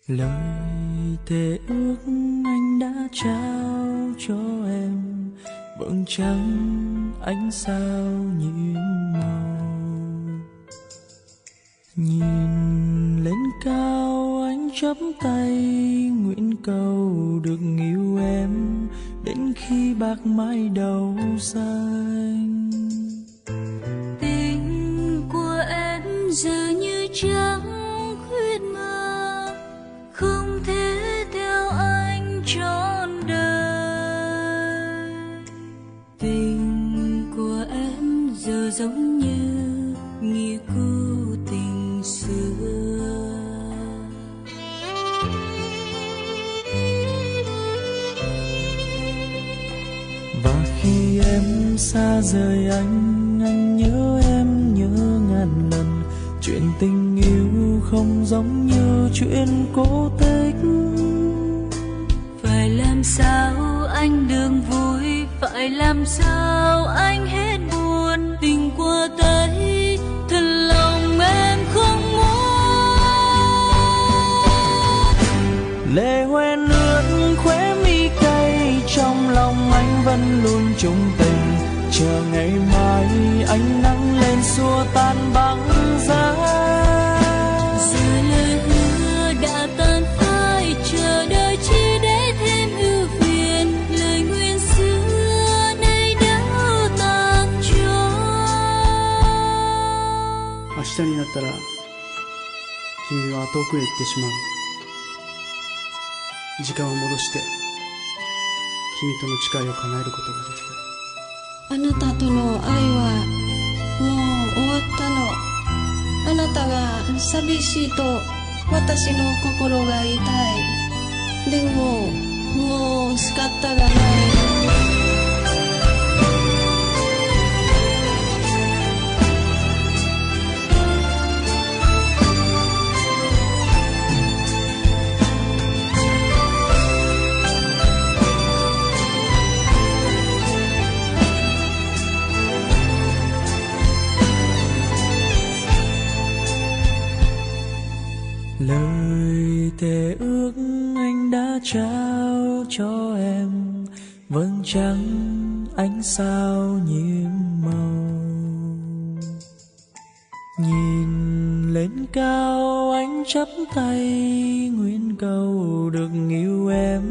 Lời thề ước anh đã trao cho em, vầng trăng ánh sao nhiệm màu. Nhìn lên cao anh chắp tay nguyện cầu được yêu em đến khi bạc mái đầu xanh. Tình của em giờ như trăng khuyết mơ, không thể theo anh trọn đời. Tình của em giờ giống như nghĩa cũ tình xưa. Và khi em xa rời anh nhớ em nhớ ngàn lần. Chuyện tình yêu không giống như chuyện cổ tích. Phải làm sao anh đừng vui, phải làm sao anh hết buồn. Tình qua tay thật lòng em không muốn. Lệ hoen ướt khóe mi cay, trong lòng anh vẫn luôn chung tình. Chờ ngày mai ánh nắng lên xua tan băng giá. Giờ lời hứa đã tan phai, chờ đợi chỉ để thêm ưu phiền. Lời nguyện xưa nay đã tan trôi. 明日になったら君は遠くへ行ってしまう。時間を戻して君との誓いを叶えることができた。あなたとの愛はもう終わったの。あなたが寂しいと私の心が痛い。でももう仕方がない。Lời thề ước anh đã trao cho em, vầng trăng ánh sao nhiệm màu. Nhìn lên cao anh chắp tay nguyện cầu được yêu em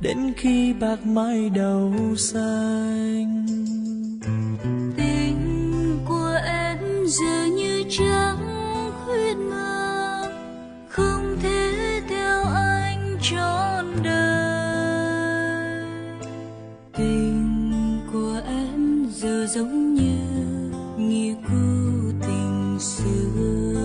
đến khi bạc mái đầu xanh. Tình của em giờ như trăng khuyết mơ, không thể theo anh trọn đời. Tình của em giờ giống như nghĩa cũ tình xưa.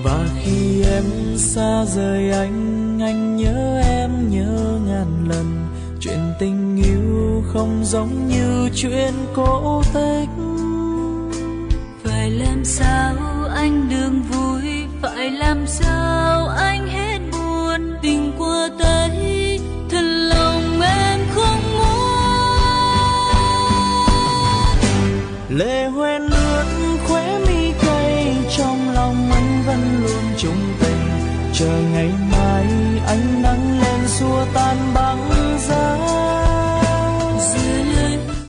Và khi em xa rời anh nhớ em nhớ ngàn lần. Chuyện tình yêu không giống như chuyện cổ tích. Phải làm sao anh đừng vui, phải làm sao anh hết buồn. Tình qua tay thật lòng em không muốn. Lệ hoen ướt khóe mi cay, trong lòng anh vẫn luôn chung tình. Chờ ngày mai ánh nắng lên xua tan băng giá.